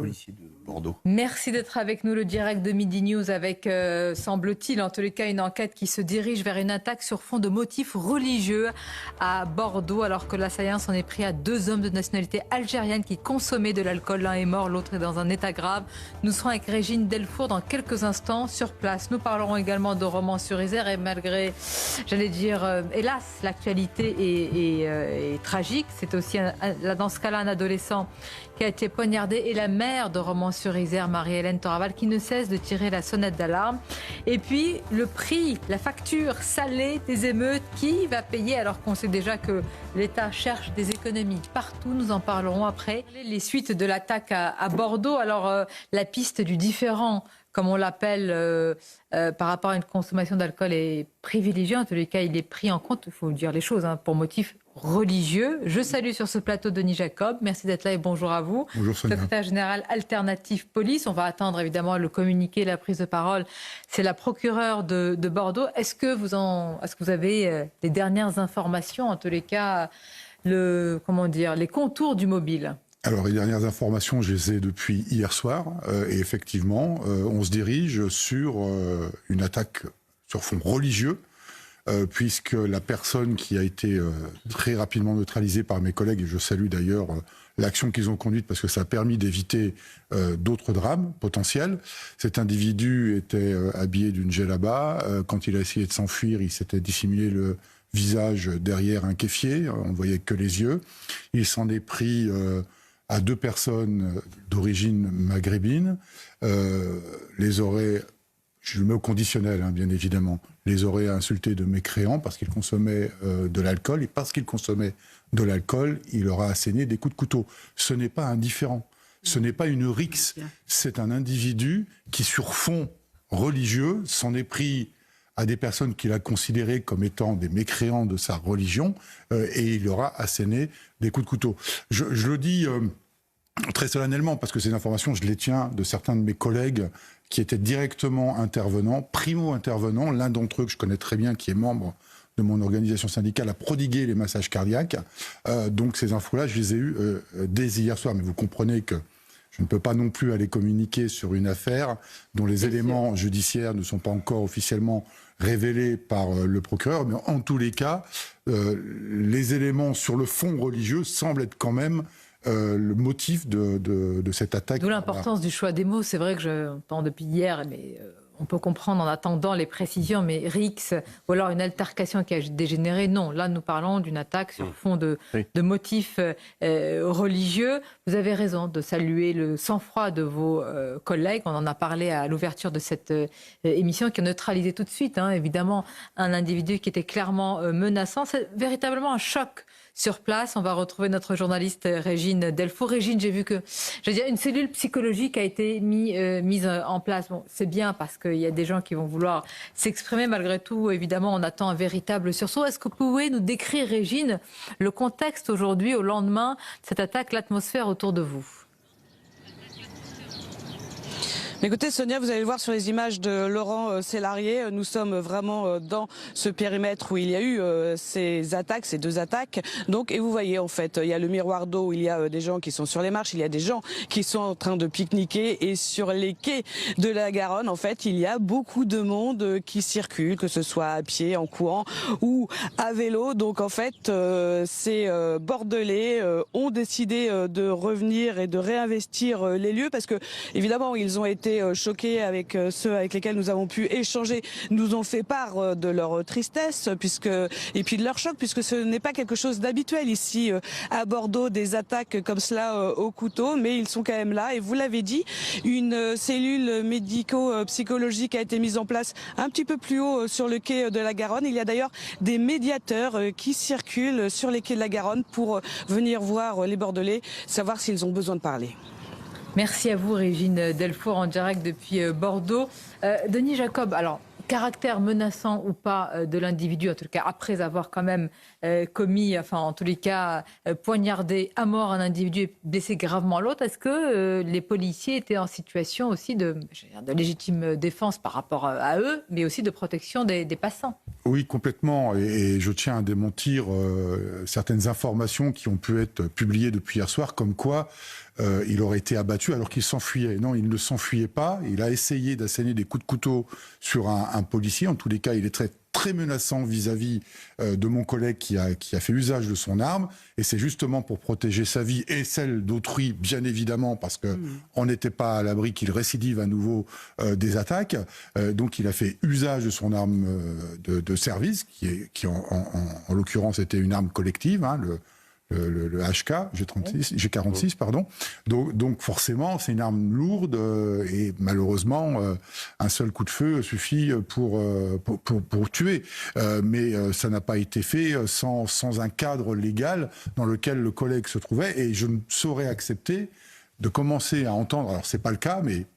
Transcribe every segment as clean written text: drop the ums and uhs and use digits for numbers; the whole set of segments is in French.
policiers de Bordeaux. Merci d'être avec nous, le direct de Midi News avec, semble-t-il, en tous les cas, une enquête qui se dirige vers une attaque sur fond de motifs religieux à Bordeaux, alors que l'assaillant s'en est pris à 2 hommes de nationalité algérienne qui consommaient de l'alcool. L'un est mort, l'autre est dans un état grave. Nous serons avec Régine Delfour dans quelques instants sur place. Nous parlerons également de Romans-sur-Isère et malgré, j'allais dire, hélas, l'actualité est tragique. C'est aussi, dans ce cas-là, un adolescent qui a été poignardé et la mère de Romans-sur-Isère, Marie-Hélène Toraval, qui ne cesse de tirer la sonnette d'alarme. Et puis, le prix, la facture salée des émeutes, qui va payer alors qu'on sait déjà que l'État cherche des économies partout. Nous en parlerons après. Les suites de l'attaque à Bordeaux. Alors, la piste du différent, comme on l'appelle, par rapport à une consommation d'alcool est privilégiée. En tous les cas, il est pris en compte, il faut dire les choses, pour motif religieux. Je salue sur ce plateau Denis Jacob. Merci d'être là et bonjour à vous. Bonjour Sonia. Secrétaire général Alternative Police. On va attendre évidemment le communiqué, la prise de parole. C'est la procureure de Bordeaux. Est-ce que vous avez les dernières informations, en tous les cas, les contours du mobile ? Alors, les dernières informations, je les ai depuis hier soir. Et effectivement, on se dirige sur une attaque sur fond religieux, puisque la personne qui a été très rapidement neutralisée par mes collègues, et je salue d'ailleurs l'action qu'ils ont conduite parce que ça a permis d'éviter d'autres drames potentiels. Cet individu était habillé d'une djellaba. Quand il a essayé de s'enfuir, il s'était dissimulé le visage derrière un kéfier. On ne voyait que les yeux. Il s'en est pris à 2 personnes d'origine maghrébine. Les aurait, je le mets au conditionnel, bien évidemment, les aurait insultés de mécréants parce qu'ils consommaient de l'alcool. Et parce qu'ils consommaient de l'alcool, il leur a asséné des coups de couteau. Ce n'est pas indifférent. Ce n'est pas une rixe. C'est un individu qui, sur fond religieux, s'en est pris à des personnes qu'il a considérées comme étant des mécréants de sa religion, et il leur a asséné des coups de couteau. Je le dis très solennellement, parce que ces informations, je les tiens de certains de mes collègues qui étaient directement intervenants, primo-intervenants. L'un d'entre eux, que je connais très bien, qui est membre de mon organisation syndicale, a prodigué les massages cardiaques. Donc ces infos-là, je les ai eues dès hier soir. Mais vous comprenez que je ne peux pas non plus aller communiquer sur une affaire dont les éléments judiciaires ne sont pas encore officiellement révélés par le procureur. Mais en tous les cas, les éléments sur le fond religieux semblent être quand même le motif de cette attaque. D'où l'importance du choix des mots. C'est vrai que j'entends depuis hier, mais on peut comprendre en attendant les précisions, mais Rix, ou alors une altercation qui a dégénéré, non. Là, nous parlons d'une attaque sur fond de motifs religieux. Vous avez raison de saluer le sang-froid de vos collègues. On en a parlé à l'ouverture de cette émission, qui a neutralisé tout de suite, évidemment, un individu qui était clairement menaçant. C'est véritablement un choc sur place. On va retrouver notre journaliste Régine Delfour. Régine, j'ai vu que une cellule psychologique a été mise en place. Bon, c'est bien parce qu'il y a des gens qui vont vouloir s'exprimer. Malgré tout, évidemment, on attend un véritable sursaut. Est-ce que vous pouvez nous décrire, Régine, le contexte aujourd'hui, au lendemain de cette attaque, l'atmosphère autour de vous ? Écoutez Sonia, vous allez le voir sur les images de Laurent Sélarié, nous sommes vraiment dans ce périmètre où il y a eu ces attaques, ces 2 attaques. Donc, et vous voyez en fait, il y a le miroir d'eau, il y a des gens qui sont sur les marches, il y a des gens qui sont en train de pique-niquer, et sur les quais de la Garonne, en fait, il y a beaucoup de monde qui circule, que ce soit à pied, en courant ou à vélo. Donc en fait, ces Bordelais ont décidé de revenir et de réinvestir les lieux parce que évidemment ils ont été choqués avec ceux avec lesquels nous avons pu échanger, nous ont fait part de leur tristesse et puis de leur choc, puisque ce n'est pas quelque chose d'habituel ici à Bordeaux, des attaques comme cela au couteau, mais ils sont quand même là. Et vous l'avez dit, une cellule médico-psychologique a été mise en place un petit peu plus haut sur le quai de la Garonne. Il y a d'ailleurs des médiateurs qui circulent sur les quais de la Garonne pour venir voir les Bordelais, savoir s'ils ont besoin de parler. Merci à vous, Régine Delfour, en direct depuis Bordeaux. Denis Jacob, alors, caractère menaçant ou pas de l'individu, en tout cas après avoir quand même commis, enfin en tous les cas poignardé à mort un individu et blessé gravement l'autre, est-ce que les policiers étaient en situation aussi de légitime défense par rapport à eux, mais aussi de protection des passants ? Oui, complètement. Et je tiens à démentir certaines informations qui ont pu être publiées depuis hier soir, comme quoi il aurait été abattu alors qu'il s'enfuyait. Non, il ne s'enfuyait pas. Il a essayé d'asséner des coups de couteau sur un policier. En tous les cas, il est très menaçant vis-à-vis de mon collègue qui a fait usage de son arme. Et c'est justement pour protéger sa vie et celle d'autrui, bien évidemment, parce qu'on n'était pas à l'abri qu'il récidive à nouveau des attaques. Donc il a fait usage de son arme de service, qui en l'occurrence était une arme collective, hein, le HK, G46, pardon. Donc forcément, c'est une arme lourde et malheureusement, un seul coup de feu suffit pour tuer. Mais ça n'a pas été fait sans un cadre légal dans lequel le collègue se trouvait. Et je ne saurais accepter de commencer à entendre, alors c'est pas le cas, mais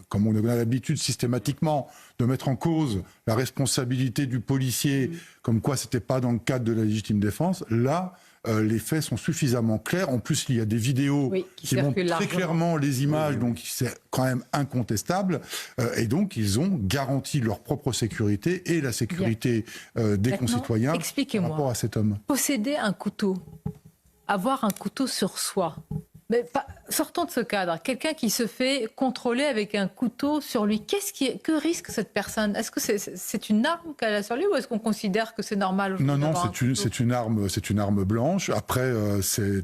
comme on a l'habitude systématiquement de mettre en cause la responsabilité du policier, comme quoi c'était pas dans le cadre de la légitime défense, là, les faits sont suffisamment clairs. En plus, il y a des vidéos qui montrent très clairement les images, donc c'est quand même incontestable. Et donc, ils ont garanti leur propre sécurité et la sécurité des concitoyens par rapport à cet homme. Posséder un couteau, avoir un couteau sur soi, mais sortons de ce cadre. Quelqu'un qui se fait contrôler avec un couteau sur lui, que risque cette personne? Est-ce que c'est une arme qu'elle a sur lui ou est-ce qu'on considère que c'est normal? Non, c'est une arme blanche. Après,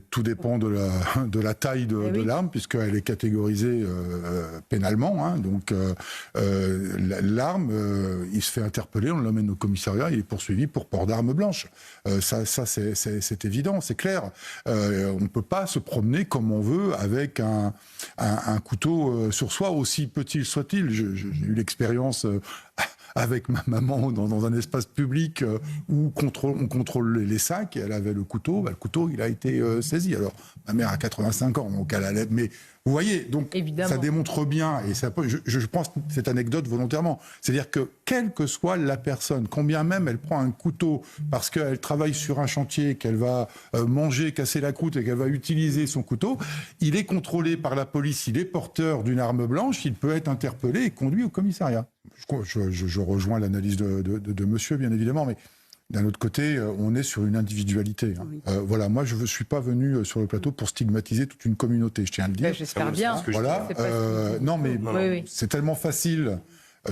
tout dépend de la taille de l'arme, puisqu'elle est catégorisée pénalement. Hein. Donc l'arme, il se fait interpeller, on l'emmène au commissariat, il est poursuivi pour port d'arme blanche. Ça c'est évident, c'est clair. On ne peut pas se promener comme on veut avec un couteau sur soi, aussi petit soit-il. J'ai eu l'expérience avec ma maman dans un espace public où on contrôle les sacs, et elle avait le couteau. Le couteau, il a été saisi. Alors, ma mère a 85 ans, donc elle allait... Mais vous voyez, donc évidemment, ça démontre bien, et ça, je pense cette anecdote volontairement, c'est-à-dire que quelle que soit la personne, combien même elle prend un couteau parce qu'elle travaille sur un chantier, qu'elle va manger, casser la croûte et qu'elle va utiliser son couteau, il est contrôlé par la police, il est porteur d'une arme blanche, il peut être interpellé et conduit au commissariat. Je rejoins l'analyse de monsieur, bien évidemment, mais d'un autre côté, on est sur une individualité. Hein. Oui. Voilà, moi, je ne suis pas venu sur le plateau pour stigmatiser toute une communauté, je tiens à le dire. J'espère bien. Voilà. Non, mais c'est tellement facile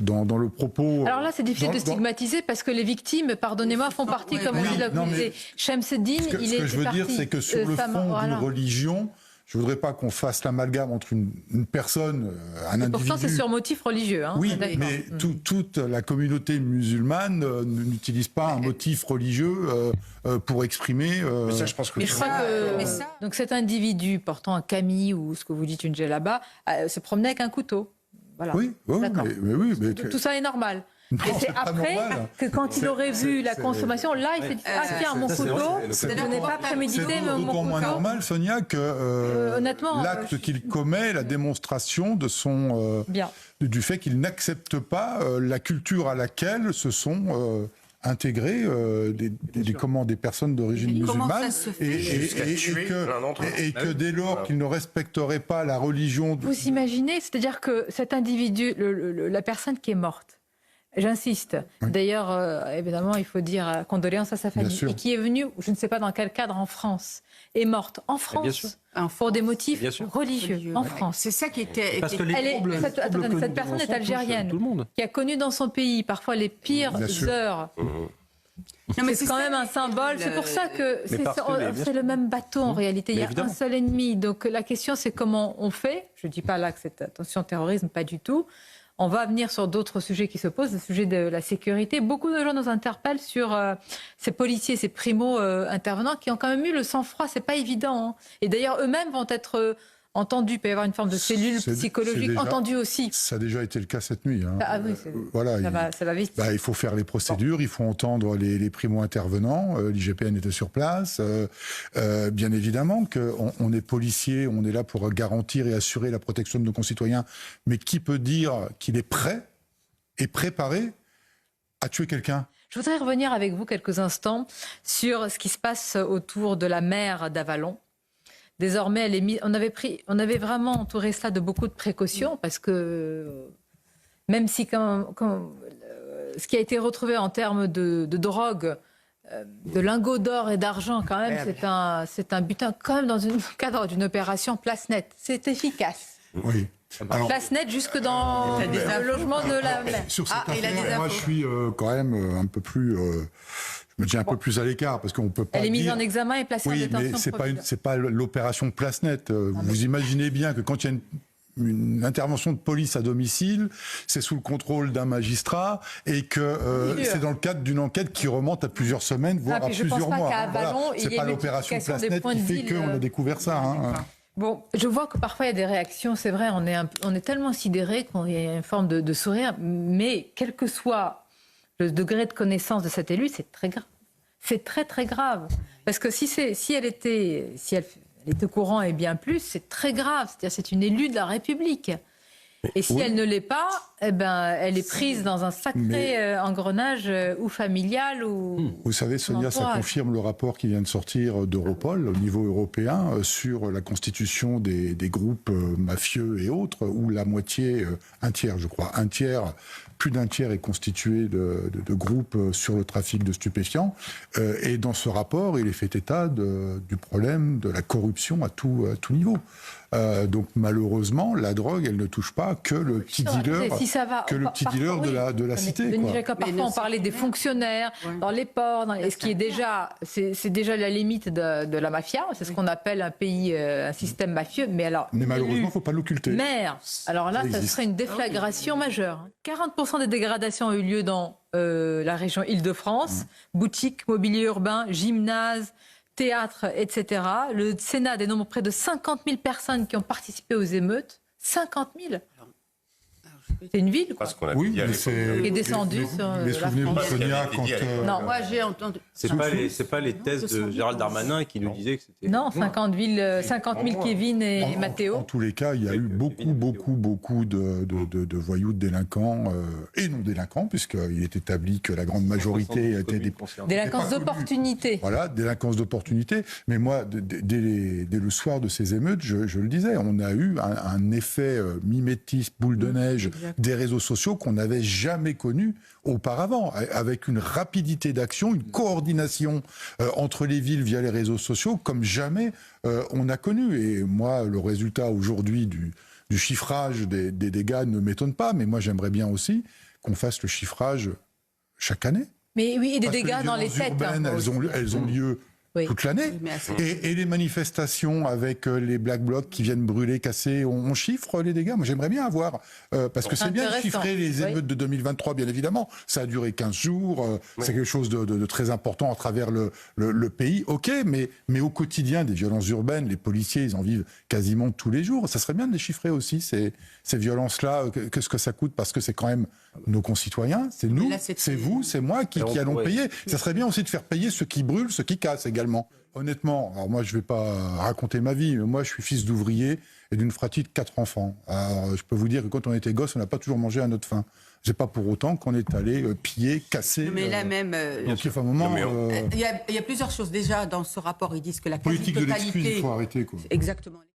dans le propos... Alors là, c'est difficile de stigmatiser parce que les victimes, pardonnez-moi, font partie, comme on dit, de la communauté. Chemseddine, il est... Ce que je veux dire, c'est que sur le fond d'une religion... Je ne voudrais pas qu'on fasse l'amalgame entre une personne, un individu... Pourtant, c'est sur motif religieux. Hein, oui, mais toute la communauté musulmane n'utilise pas un motif religieux pour exprimer... Mais ça, je pense que... Donc cet individu portant un camis ou ce que vous dites une djellaba se promenait avec un couteau. Voilà. Oui, mais tout ça est normal. Non, et c'est après que quand il aurait vu la consommation, là, il s'est dit « Ah tiens, mon couteau, je n'ai pas prémédité mon couteau ». C'est d'autant moins normal, Sonia, que l'acte qu'il commet, la démonstration de du fait qu'il n'accepte pas la culture à laquelle se sont... intégrer des personnes d'origine musulmane et que dès lors qu'il ne respecterait pas la religion... Vous imaginez, c'est-à-dire que cet individu, la personne qui est morte, j'insiste. Oui. D'ailleurs, évidemment, il faut dire condoléances à sa famille. Et qui est venue, je ne sais pas dans quel cadre, en France, est morte en France pour des motifs religieux. En France. C'est ça qui était... Parce que cette personne est algérienne, qui a connu dans son pays parfois les pires heures. C'est quand même un symbole. C'est pour ça que c'est le même bateau en réalité. Il y a un seul ennemi. Donc la question, c'est comment on fait. Je ne dis pas là que c'est attention terrorisme, pas du tout. On va venir sur d'autres sujets qui se posent, le sujet de la sécurité. Beaucoup de gens nous interpellent sur ces policiers, ces primo-intervenants qui ont quand même eu le sang-froid. C'est pas évident. Hein. Et d'ailleurs, eux-mêmes vont être entendus. Il peut y avoir une forme de cellule psychologique entendue aussi. Ça a déjà été le cas cette nuit. Hein. Ah oui, voilà, ça va vite. Il faut faire les procédures, il faut entendre les primo-intervenants. L'IGPN était sur place. Bien évidemment qu'on est policier, on est là pour garantir et assurer la protection de nos concitoyens. Mais qui peut dire qu'il est prêt et préparé à tuer quelqu'un ? Je voudrais revenir avec vous quelques instants sur ce qui se passe autour de la mer d'Avalon. Désormais, elle est mise. On avait vraiment entouré cela de beaucoup de précautions parce que même si quand ce qui a été retrouvé en termes de drogue, de lingots d'or et d'argent, quand même, c'est un butin, quand même, dans le cadre d'une opération place nette. C'est efficace. Oui. Alors, place nette jusque dans le logement de la mère. Sur cette affaire, moi, je suis quand même un peu plus... je me tiens un peu plus à l'écart, parce qu'on peut pas Elle est mise dire... en examen et placée en détention Oui, mais c'est pas l'opération place nette. Vous imaginez bien que quand il y a une intervention de police à domicile, c'est sous le contrôle d'un magistrat et que c'est dans le cadre d'une enquête qui remonte à plusieurs semaines, voire à plusieurs mois. C'est pas l'opération place nette qui fait qu'on a découvert ça. Bon, je vois que parfois il y a des réactions, c'est vrai, on est tellement sidérés qu'on y a une forme de sourire, mais quel que soit le degré de connaissance de cet élu, c'est très grave. C'est très très grave. Parce que si elle était au courant et bien plus, c'est très grave. C'est-à-dire c'est une élue de la République. Et si elle ne l'est pas, eh ben, elle est prise dans un sacré engrenage ou familial ou... Vous savez, Sonia, ça confirme le rapport qui vient de sortir d'Europol au niveau européen sur la constitution des groupes mafieux et autres, où la moitié, un tiers je crois, plus d'un tiers est constitué de groupes sur le trafic de stupéfiants. Et dans ce rapport, il est fait état du problème de la corruption à tout niveau. Donc malheureusement, la drogue, elle ne touche pas que le petit dealer, de la cité. Denis Jacob, parfois on parlait des fonctionnaires dans les ports, ce qui est déjà, c'est déjà la limite de la mafia. C'est ce qu'on appelle un système mafieux. Mais malheureusement, il ne faut pas l'occulter. Maire, alors là, ça serait une déflagration majeure. 40% des dégradations ont eu lieu dans la région Île-de-France. Boutiques, mobilier urbain, gymnase, théâtre, etc. Le Sénat dénombre près de 50 000 personnes qui ont participé aux émeutes. 50 000 C'est une ville, quoi. Oui, mais qui est descendu sur la souvenez-vous, France. Sonia, quand... Non, moi j'ai entendu... C'est pas les thèses de Gérald Darmanin qui nous disaient que c'était... Non, 50 000 Kevin et Mathéo. En tous les cas, il y a eu beaucoup de voyous, de délinquants et non délinquants, puisqu'il est établi que la grande majorité était des... Délinquance d'opportunité. Voilà, délinquance d'opportunité. Mais moi, dès le soir de ces émeutes, je le disais, on a eu un effet mimétisme, boule de neige des réseaux sociaux qu'on n'avait jamais connu auparavant, avec une rapidité d'action, une coordination entre les villes via les réseaux sociaux comme jamais on a connu. Et moi, le résultat aujourd'hui du chiffrage des dégâts ne m'étonne pas, mais moi j'aimerais bien aussi qu'on fasse le chiffrage chaque année. Mais oui, et des Parce dégâts dans les têtes. Urbaines, elles ont lieu toute l'année. Et les manifestations avec les Black Blocs qui viennent brûler, casser, on chiffre les dégâts. Moi, j'aimerais bien avoir... parce que c'est bien de chiffrer les émeutes de 2023, bien évidemment. Ça a duré 15 jours. C'est quelque chose de très important à travers le pays. OK, mais au quotidien, des violences urbaines, les policiers, ils en vivent quasiment tous les jours. Ça serait bien de les chiffrer aussi, ces violences-là. Qu'est-ce que ça coûte? Parce que c'est quand même nos concitoyens, c'est nous, c'est vous, c'est moi qui allons payer. Ça serait bien aussi de faire payer ceux qui brûlent, ceux qui cassent également. Honnêtement, alors moi je vais pas raconter ma vie, mais moi je suis fils d'ouvrier et d'une fratrie de 4 enfants. Alors je peux vous dire que quand on était gosse, on n'a pas toujours mangé à notre faim. C'est pas pour autant qu'on est allé piller, casser. Mais là même, donc il faut un moment. Il y a plusieurs choses déjà dans ce rapport. Ils disent que la politique quasi-totalité. de l'excuse, il faut arrêter quoi. Exactement.